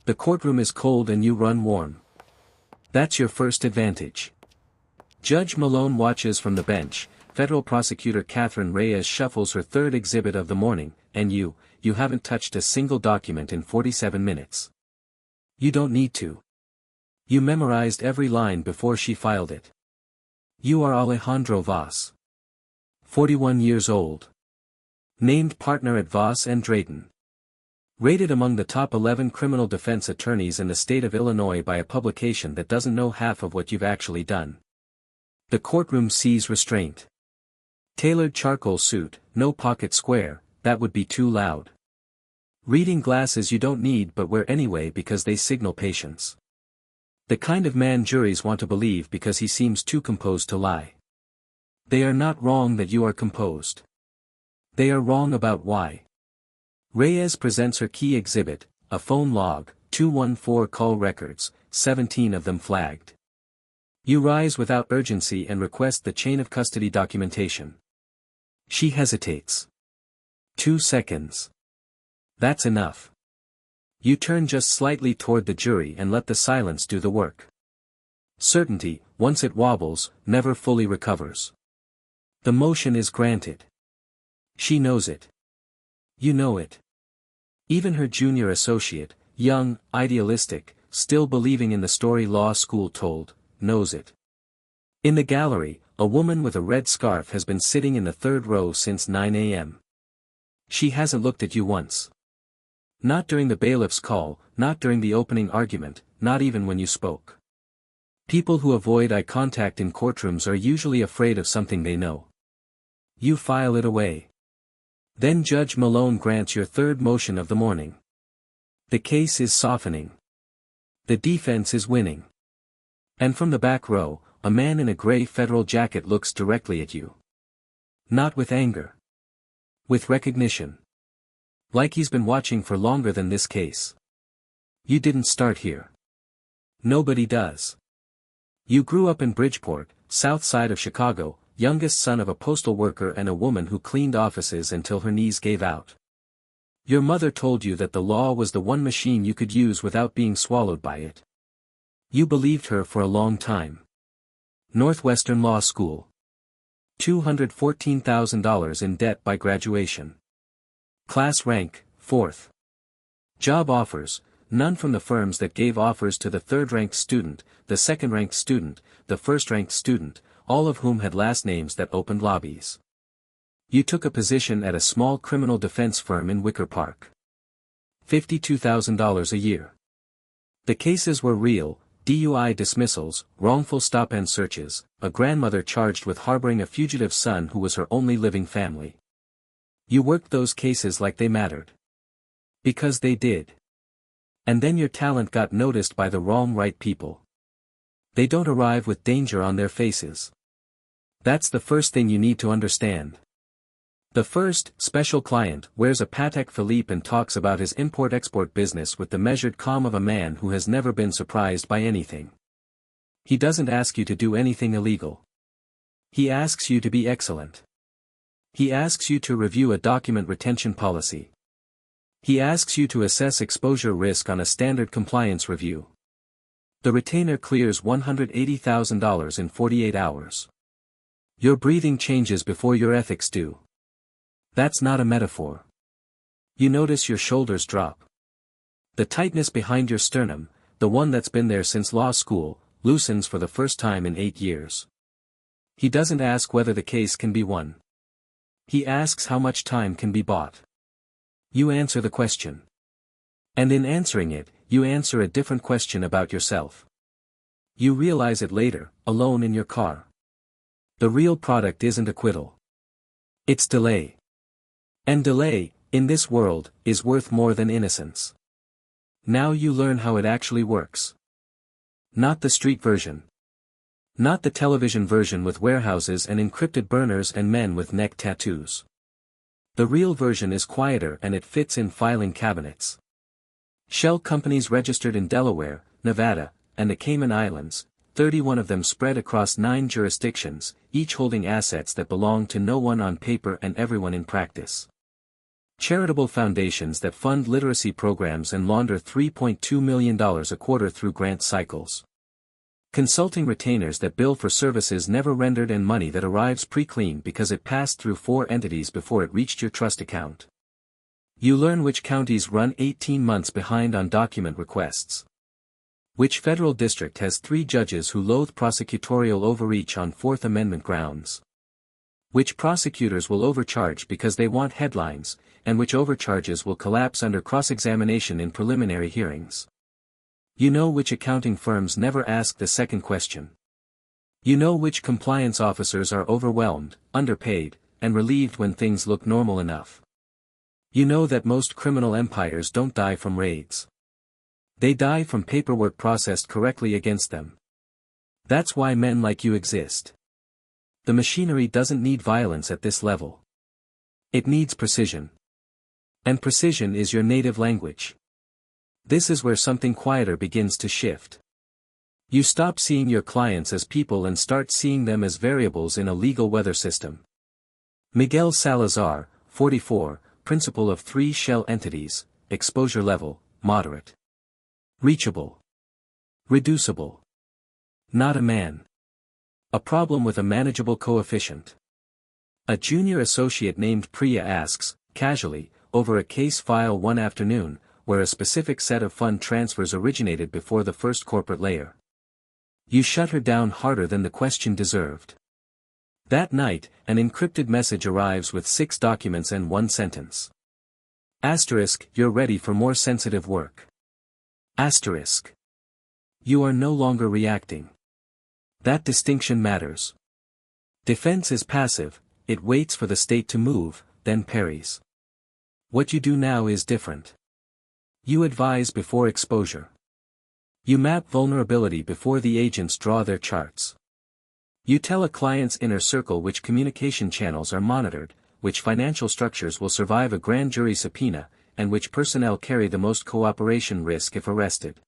The courtroom is cold and you run warm. That's your first advantage. Judge Malone watches from the bench. Federal Prosecutor Catherine Reyes shuffles her third exhibit of the morning, and you haven't touched a single document in 47 minutes. You don't need to. You memorized every line before she filed it. You are Alejandro Vaz. 41 years old. Named partner at Voss and Drayton. Rated among the top 11 criminal defense attorneys in the state of Illinois by a publication that doesn't know half of what you've actually done. The courtroom sees restraint. Tailored charcoal suit, no pocket square, that would be too loud. Reading glasses you don't need but wear anyway because they signal patience. The kind of man juries want to believe because he seems too composed to lie. They are not wrong that you are composed. They are wrong about why. Reyes presents her key exhibit, a phone log, 214 call records, 17 of them flagged. You rise without urgency and request the chain of custody documentation. She hesitates. 2 seconds. That's enough. You turn just slightly toward the jury and let the silence do the work. Certainty, once it wobbles, never fully recovers. The motion is granted. She knows it. You know it. Even her junior associate, young, idealistic, still believing in the story law school told, knows it. In the gallery, a woman with a red scarf has been sitting in the third row since 9 a.m. She hasn't looked at you once. Not during the bailiff's call, not during the opening argument, not even when you spoke. People who avoid eye contact in courtrooms are usually afraid of something they know. You file it away. Then Judge Malone grants your third motion of the morning. The case is softening. The defense is winning. And from the back row, a man in a gray federal jacket looks directly at you. Not with anger. With recognition. Like he's been watching for longer than this case. You didn't start here. Nobody does. You grew up in Bridgeport, south side of Chicago, youngest son of a postal worker and a woman who cleaned offices until her knees gave out. Your mother told you that the law was the one machine you could use without being swallowed by it. You believed her for a long time. Northwestern Law School. $214,000 in debt by graduation. Class rank, 4th. Job offers, none from the firms that gave offers to the third-ranked student, the second-ranked student, the first-ranked student, all of whom had last names that opened lobbies. You took a position at a small criminal defense firm in Wicker Park. $52,000 a year. The cases were real: DUI dismissals, wrongful stop-and searches, a grandmother charged with harboring a fugitive son who was her only living family. You worked those cases like they mattered. Because they did. And then your talent got noticed by the wrong right people. They don't arrive with danger on their faces. That's the first thing you need to understand. The first, special client, wears a Patek Philippe and talks about his import-export business with the measured calm of a man who has never been surprised by anything. He doesn't ask you to do anything illegal. He asks you to be excellent. He asks you to review a document retention policy. He asks you to assess exposure risk on a standard compliance review. The retainer clears $180,000 in 48 hours. Your breathing changes before your ethics do. That's not a metaphor. You notice your shoulders drop. The tightness behind your sternum, the one that's been there since law school, loosens for the first time in 8 years. He doesn't ask whether the case can be won. He asks how much time can be bought. You answer the question. And in answering it, you answer a different question about yourself. You realize it later, alone in your car. The real product isn't acquittal. It's delay. And delay, in this world, is worth more than innocence. Now you learn how it actually works. Not the street version. Not the television version with warehouses and encrypted burners and men with neck tattoos. The real version is quieter and it fits in filing cabinets. Shell companies registered in Delaware, Nevada, and the Cayman Islands, 31 of them spread across 9 jurisdictions, each holding assets that belong to no one on paper and everyone in practice. Charitable foundations that fund literacy programs and launder $3.2 million a quarter through grant cycles. Consulting retainers that bill for services never rendered and money that arrives pre-clean because it passed through 4 entities before it reached your trust account. You learn which counties run 18 months behind on document requests. Which federal district has 3 judges who loathe prosecutorial overreach on Fourth Amendment grounds. Which prosecutors will overcharge because they want headlines, and which overcharges will collapse under cross-examination in preliminary hearings. You know which accounting firms never ask the second question. You know which compliance officers are overwhelmed, underpaid, and relieved when things look normal enough. You know that most criminal empires don't die from raids. They die from paperwork processed correctly against them. That's why men like you exist. The machinery doesn't need violence at this level. It needs precision. And precision is your native language. This is where something quieter begins to shift. You stop seeing your clients as people and start seeing them as variables in a legal weather system. Miguel Salazar, 44, principle of 3 shell entities: exposure level, moderate. Reachable. Reducible. Not a man. A problem with a manageable coefficient. A junior associate named Priya asks, casually, over a case file one afternoon, where a specific set of fund transfers originated before the first corporate layer. You shut her down harder than the question deserved. That night, an encrypted message arrives with 6 documents and 1 sentence. Asterisk, you're ready for more sensitive work. Asterisk. You are no longer reacting. That distinction matters. Defense is passive, it waits for the state to move, then parries. What you do now is different. You advise before exposure. You map vulnerability before the agents draw their charts. You tell a client's inner circle which communication channels are monitored, which financial structures will survive a grand jury subpoena, and which personnel carry the most cooperation risk if arrested.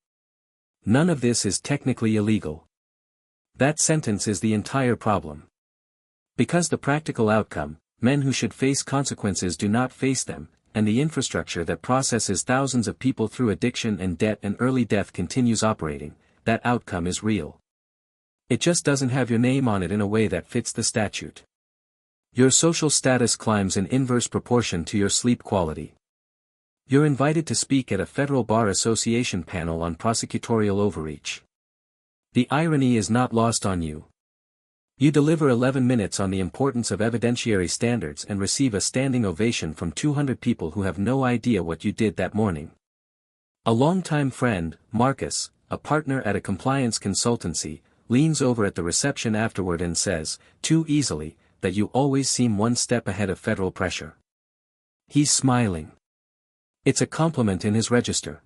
None of this is technically illegal. That sentence is the entire problem. Because the practical outcome, men who should face consequences do not face them, and the infrastructure that processes thousands of people through addiction and debt and early death continues operating, that outcome is real. It just doesn't have your name on it in a way that fits the statute. Your social status climbs in inverse proportion to your sleep quality. You're invited to speak at a Federal Bar Association panel on prosecutorial overreach. The irony is not lost on you. You deliver 11 minutes on the importance of evidentiary standards and receive a standing ovation from 200 people who have no idea what you did that morning. A longtime friend, Marcus, a partner at a compliance consultancy, leans over at the reception afterward and says, too easily, that you always seem one step ahead of federal pressure. He's smiling. It's a compliment in his register.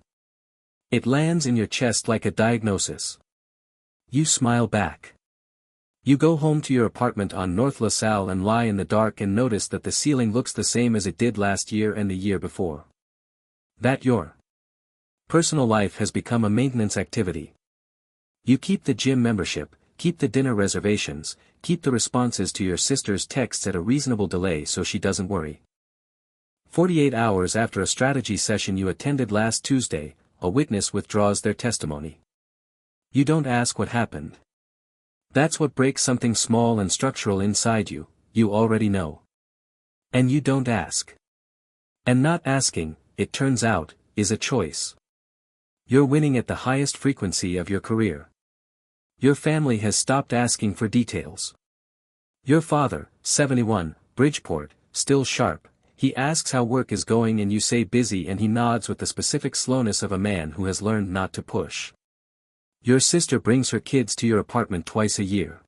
It lands in your chest like a diagnosis. You smile back. You go home to your apartment on North LaSalle and lie in the dark and notice that the ceiling looks the same as it did last year and the year before. That your personal life has become a maintenance activity. You keep the gym membership, keep the dinner reservations, keep the responses to your sister's texts at a reasonable delay so she doesn't worry. 48 hours after a strategy session you attended last Tuesday, a witness withdraws their testimony. You don't ask what happened. That's what breaks something small and structural inside you, you already know. And you don't ask. And not asking, it turns out, is a choice. You're winning at the highest frequency of your career. Your family has stopped asking for details. Your father, 71, Bridgeport, still sharp, he asks how work is going and you say busy and he nods with the specific slowness of a man who has learned not to push. Your sister brings her kids to your apartment twice a year.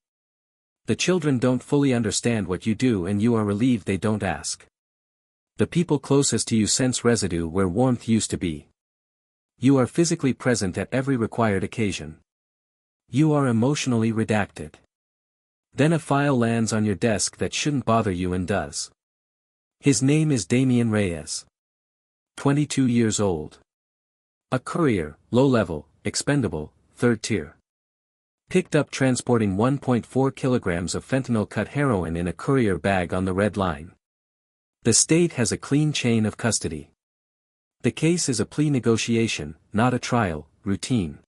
The children don't fully understand what you do and you are relieved they don't ask. The people closest to you sense residue where warmth used to be. You are physically present at every required occasion. You are emotionally redacted. Then a file lands on your desk that shouldn't bother you and does. His name is Damian Reyes. 22 years old. A courier, low-level, expendable, third tier. Picked up transporting 1.4 kilograms of fentanyl-cut heroin in a courier bag on the Red Line. The state has a clean chain of custody. The case is a plea negotiation, not a trial, routine.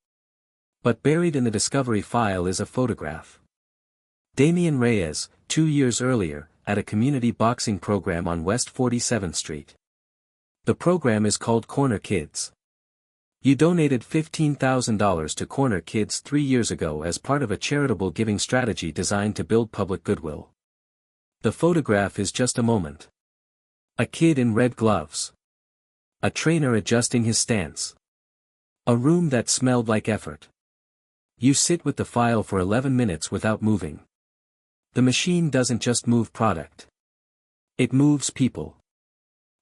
But buried in the discovery file is a photograph. Damian Reyes, 2 years earlier, at a community boxing program on West 47th Street. The program is called Corner Kids. You donated $15,000 to Corner Kids 3 years ago as part of a charitable giving strategy designed to build public goodwill. The photograph is just a moment. A kid in red gloves. A trainer adjusting his stance. A room that smelled like effort. You sit with the file for 11 minutes without moving. The machine doesn't just move product. It moves people.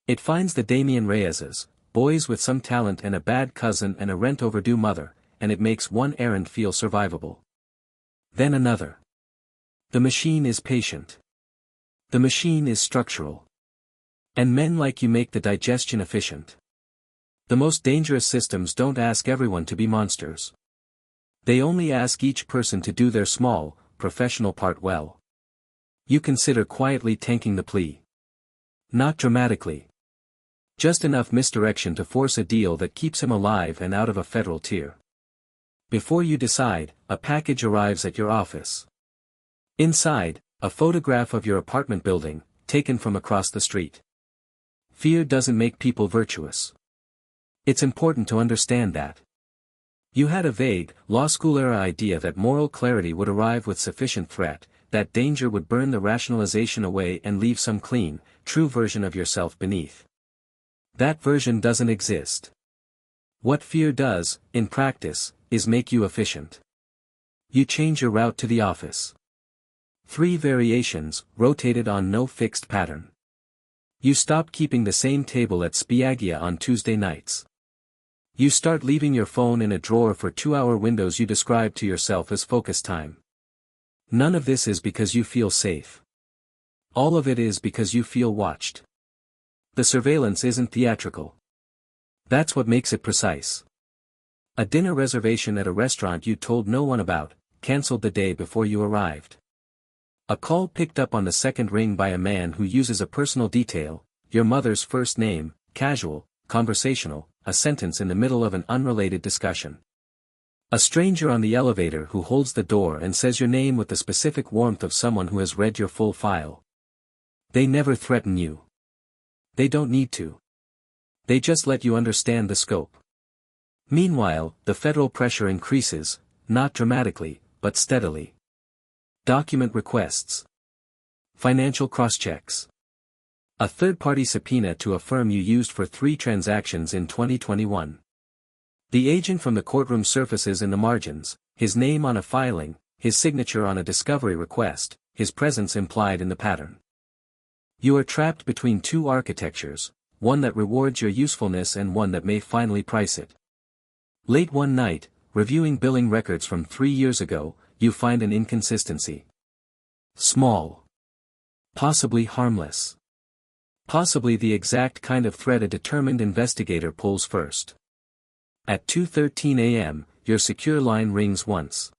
It finds the Damian Reyeses, boys with some talent and a bad cousin and a rent-overdue mother, and it makes one errand feel survivable. Then another. The machine is patient. The machine is structural. And men like you make the digestion efficient. The most dangerous systems don't ask everyone to be monsters. They only ask each person to do their small, professional part well. You consider quietly tanking the plea. Not dramatically. Just enough misdirection to force a deal that keeps him alive and out of a federal tier. Before you decide, a package arrives at your office. Inside, a photograph of your apartment building, taken from across the street. Fear doesn't make people virtuous. It's important to understand that. You had a vague, law school-era idea that moral clarity would arrive with sufficient threat, that danger would burn the rationalization away and leave some clean, true version of yourself beneath. That version doesn't exist. What fear does, in practice, is make you efficient. You change your route to the office. 3 variations, rotated on no fixed pattern. You stop keeping the same table at Spiaggia on Tuesday nights. You start leaving your phone in a drawer for 2-hour windows you describe to yourself as focus time. None of this is because you feel safe. All of it is because you feel watched. The surveillance isn't theatrical. That's what makes it precise. A dinner reservation at a restaurant you told no one about, cancelled the day before you arrived. A call picked up on the second ring by a man who uses a personal detail, your mother's first name, casual, conversational, a sentence in the middle of an unrelated discussion. A stranger on the elevator who holds the door and says your name with the specific warmth of someone who has read your full file. They never threaten you. They don't need to. They just let you understand the scope. Meanwhile, the federal pressure increases, not dramatically, but steadily. Document requests. Financial cross-checks. A third-party subpoena to a firm you used for 3 transactions in 2021. The agent from the courtroom surfaces in the margins, his name on a filing, his signature on a discovery request, his presence implied in the pattern. You are trapped between 2 architectures, one that rewards your usefulness and one that may finally price it. Late one night, reviewing billing records from 3 years ago, you find an inconsistency. Small. Possibly harmless. Possibly the exact kind of thread a determined investigator pulls first. At 2:13 a.m., your secure line rings once.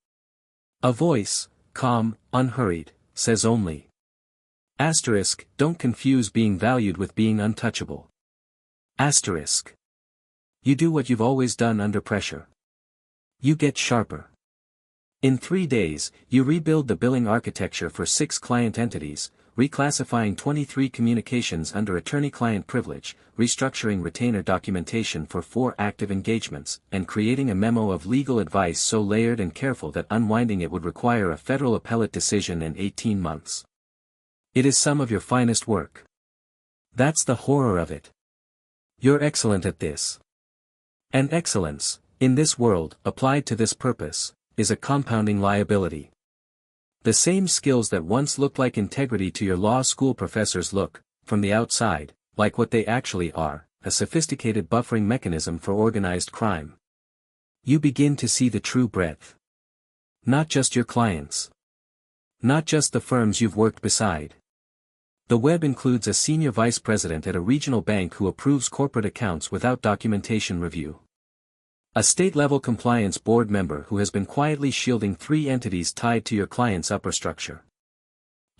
A voice, calm, unhurried, says only. Asterisk, don't confuse being valued with being untouchable. Asterisk. You do what you've always done under pressure. You get sharper. In 3 days, you rebuild the billing architecture for 6 client entities, reclassifying 23 communications under attorney-client privilege, restructuring retainer documentation for 4 active engagements, and creating a memo of legal advice so layered and careful that unwinding it would require a federal appellate decision in 18 months. It is some of your finest work. That's the horror of it. You're excellent at this. And excellence, in this world, applied to this purpose, is a compounding liability. The same skills that once looked like integrity to your law school professors look, from the outside, like what they actually are, a sophisticated buffering mechanism for organized crime. You begin to see the true breadth. Not just your clients. Not just the firms you've worked beside. The web includes a senior vice president at a regional bank who approves corporate accounts without documentation review. A state-level compliance board member who has been quietly shielding 3 entities tied to your client's upper structure.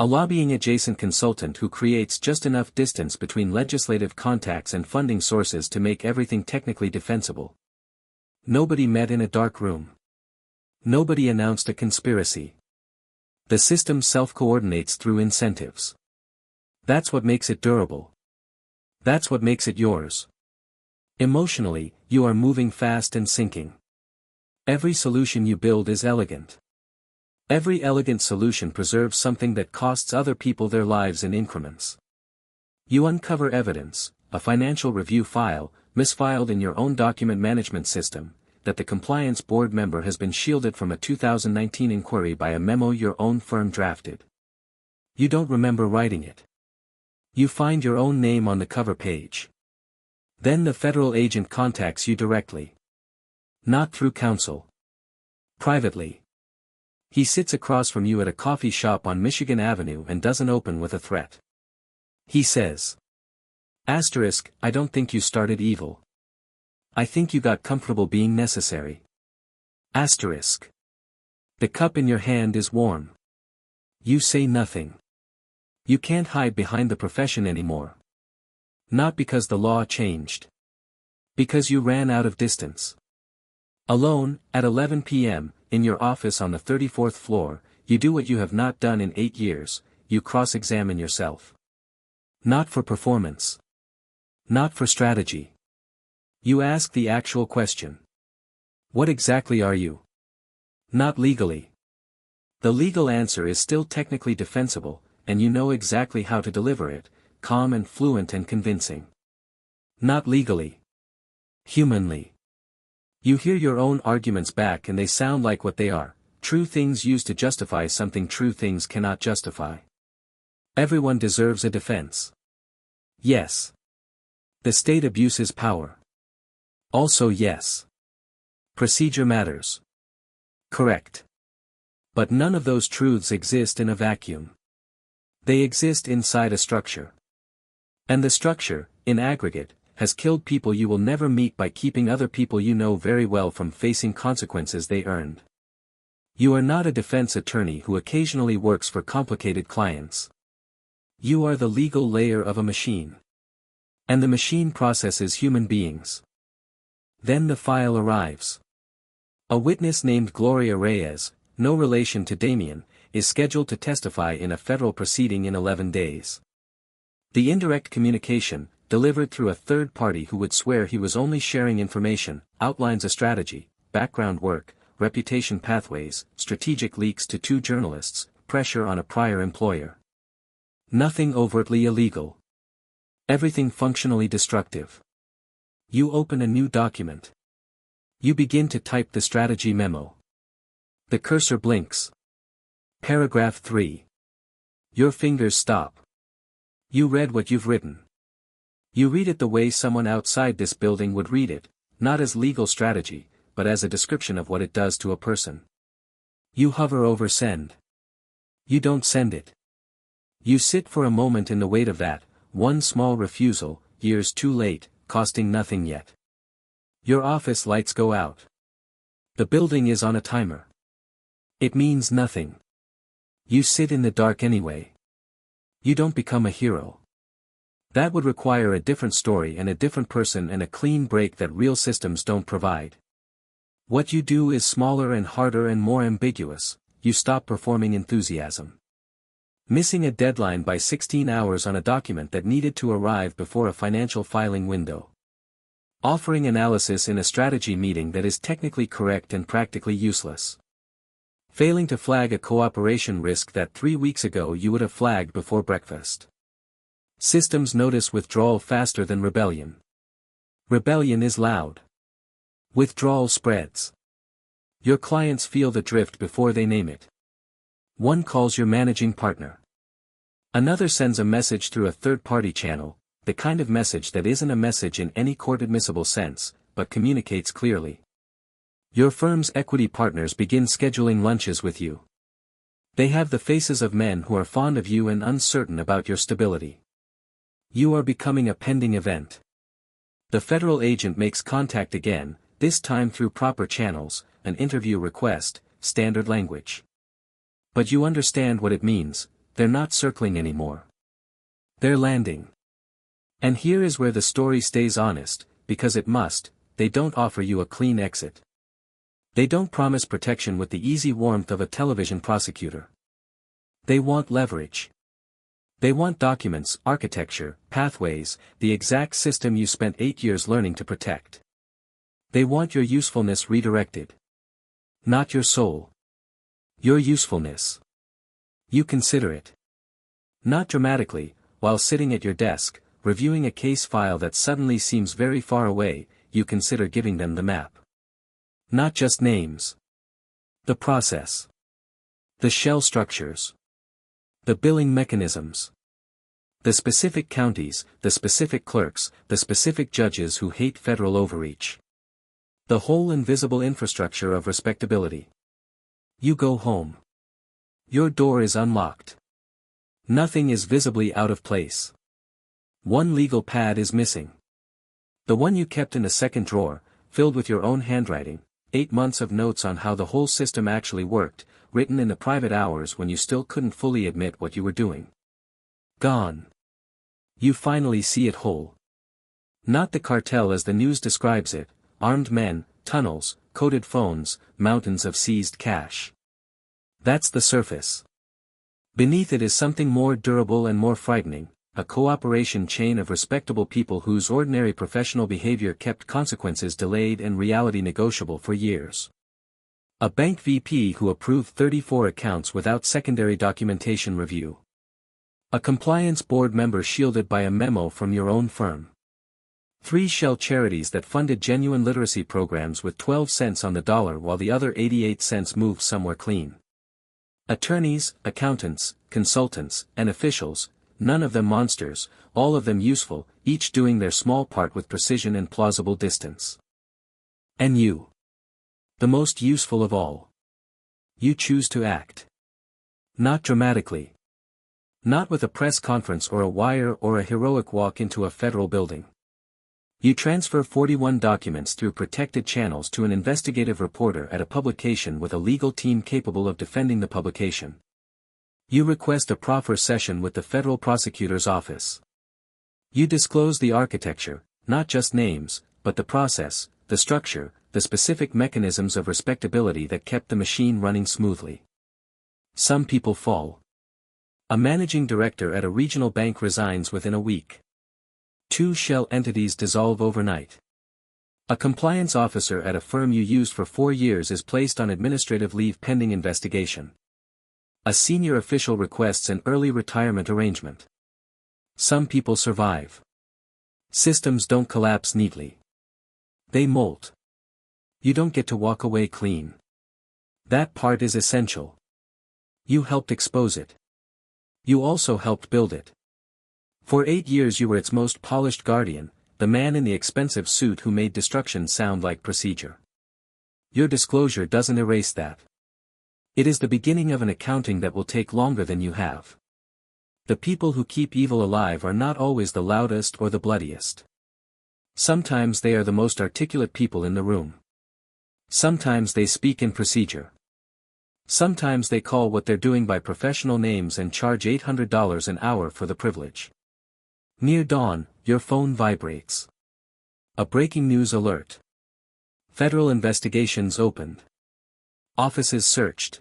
A lobbying-adjacent consultant who creates just enough distance between legislative contacts and funding sources to make everything technically defensible. Nobody met in a dark room. Nobody announced a conspiracy. The system self-coordinates through incentives. That's what makes it durable. That's what makes it yours. Emotionally, you are moving fast and sinking. Every solution you build is elegant. Every elegant solution preserves something that costs other people their lives in increments. You uncover evidence, a financial review file, misfiled in your own document management system, that the compliance board member has been shielded from a 2019 inquiry by a memo your own firm drafted. You don't remember writing it. You find your own name on the cover page. Then the federal agent contacts you directly. Not through counsel. Privately. He sits across from you at a coffee shop on Michigan Avenue and doesn't open with a threat. He says. Asterisk, I don't think you started evil. I think you got comfortable being necessary. Asterisk. The cup in your hand is warm. You say nothing. You can't hide behind the profession anymore. Not because the law changed. Because you ran out of distance. Alone, at 11 p.m., in your office on the 34th floor, you do what you have not done in 8 years, you cross-examine yourself. Not for performance. Not for strategy. You ask the actual question. What exactly are you? Not legally. The legal answer is still technically defensible, and you know exactly how to deliver it, calm and fluent and convincing. Not legally. Humanly. You hear your own arguments back and they sound like what they are, true things used to justify something true things cannot justify. Everyone deserves a defense. Yes. The state abuses power. Also yes. Procedure matters. Correct. But none of those truths exist in a vacuum. They exist inside a structure. And the structure, in aggregate, has killed people you will never meet by keeping other people you know very well from facing consequences they earned. You are not a defense attorney who occasionally works for complicated clients. You are the legal layer of a machine. And the machine processes human beings. Then the file arrives. A witness named Gloria Reyes, no relation to Damien, is scheduled to testify in a federal proceeding in 11 days. The indirect communication, delivered through a third party who would swear he was only sharing information, outlines a strategy, background work, reputation pathways, strategic leaks to 2 journalists, pressure on a prior employer. Nothing overtly illegal. Everything functionally destructive. You open a new document. You begin to type the strategy memo. The cursor blinks. Paragraph 3. Your fingers stop. You read what you've written. You read it the way someone outside this building would read it, not as legal strategy, but as a description of what it does to a person. You hover over send. You don't send it. You sit for a moment in the weight of that, one small refusal, years too late, costing nothing yet. Your office lights go out. The building is on a timer. It means nothing. You sit in the dark anyway. You don't become a hero. That would require a different story and a different person and a clean break that real systems don't provide. What you do is smaller and harder and more ambiguous. You stop performing enthusiasm. Missing a deadline by 16 hours on a document that needed to arrive before a financial filing window. Offering analysis in a strategy meeting that is technically correct and practically useless. Failing to flag a cooperation risk that 3 weeks ago you would have flagged before breakfast. Systems notice withdrawal faster than rebellion. Rebellion is loud. Withdrawal spreads. Your clients feel the drift before they name it. One calls your managing partner. Another sends a message through a third-party channel, the kind of message that isn't a message in any court-admissible sense, but communicates clearly. Your firm's equity partners begin scheduling lunches with you. They have the faces of men who are fond of you and uncertain about your stability. You are becoming a pending event. The federal agent makes contact again, this time through proper channels, an interview request, standard language. But you understand what it means, they're not circling anymore. They're landing. And here is where the story stays honest, because it must. They don't offer you a clean exit. They don't promise protection with the easy warmth of a television prosecutor. They want leverage. They want documents, architecture, pathways, the exact system you spent 8 years learning to protect. They want your usefulness redirected. Not your soul. Your usefulness. You consider it. Not dramatically, while sitting at your desk, reviewing a case file that suddenly seems very far away, you consider giving them the map. Not just names. The process. The shell structures. The billing mechanisms. The specific counties, the specific clerks, the specific judges who hate federal overreach. The whole invisible infrastructure of respectability. You go home. Your door is unlocked. Nothing is visibly out of place. One legal pad is missing. The one you kept in a second drawer, filled with your own handwriting, 8 months of notes on how the whole system actually worked, written in the private hours when you still couldn't fully admit what you were doing. Gone. You finally see it whole. Not the cartel as the news describes it, armed men, tunnels, coded phones, mountains of seized cash. That's the surface. Beneath it is something more durable and more frightening, a cooperation chain of respectable people whose ordinary professional behavior kept consequences delayed and reality negotiable for years. A bank VP who approved 34 accounts without secondary documentation review. A compliance board member shielded by a memo from your own firm. 3 shell charities that funded genuine literacy programs with 12 cents on the dollar while the other 88 cents moved somewhere clean. Attorneys, accountants, consultants, and officials, none of them monsters, all of them useful, each doing their small part with precision and plausible distance. And you. The most useful of all. You choose to act. Not dramatically. Not with a press conference or a wire or a heroic walk into a federal building. You transfer 41 documents through protected channels to an investigative reporter at a publication with a legal team capable of defending the publication. You request a proffer session with the federal prosecutor's office. You disclose the architecture, not just names, but the process, the structure, the specific mechanisms of respectability that kept the machine running smoothly. Some people fall. A managing director at a regional bank resigns within a week. 2 shell entities dissolve overnight. A compliance officer at a firm you used for 4 years is placed on administrative leave pending investigation. A senior official requests an early retirement arrangement. Some people survive. Systems don't collapse neatly. They molt. You don't get to walk away clean. That part is essential. You helped expose it. You also helped build it. For 8 years you were its most polished guardian, the man in the expensive suit who made destruction sound like procedure. Your disclosure doesn't erase that. It is the beginning of an accounting that will take longer than you have. The people who keep evil alive are not always the loudest or the bloodiest. Sometimes they are the most articulate people in the room. Sometimes they speak in procedure. Sometimes they call what they're doing by professional names and charge $800 an hour for the privilege. Near dawn, your phone vibrates. A breaking news alert. Federal investigations opened. Offices searched.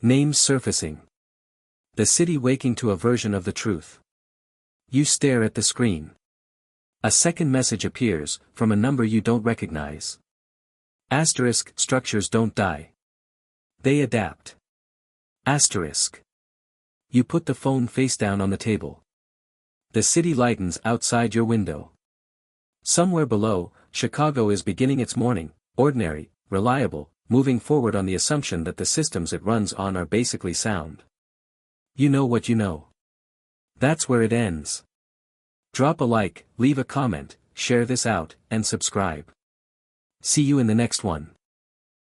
Names surfacing. The city waking to a version of the truth. You stare at the screen. A second message appears, from a number you don't recognize. Asterisk, structures don't die. They adapt. Asterisk. You put the phone face down on the table. The city lightens outside your window. Somewhere below, Chicago is beginning its morning, ordinary, reliable, moving forward on the assumption that the systems it runs on are basically sound. You know what you know. That's where it ends. Drop a like, leave a comment, share this out, and subscribe. See you in the next one.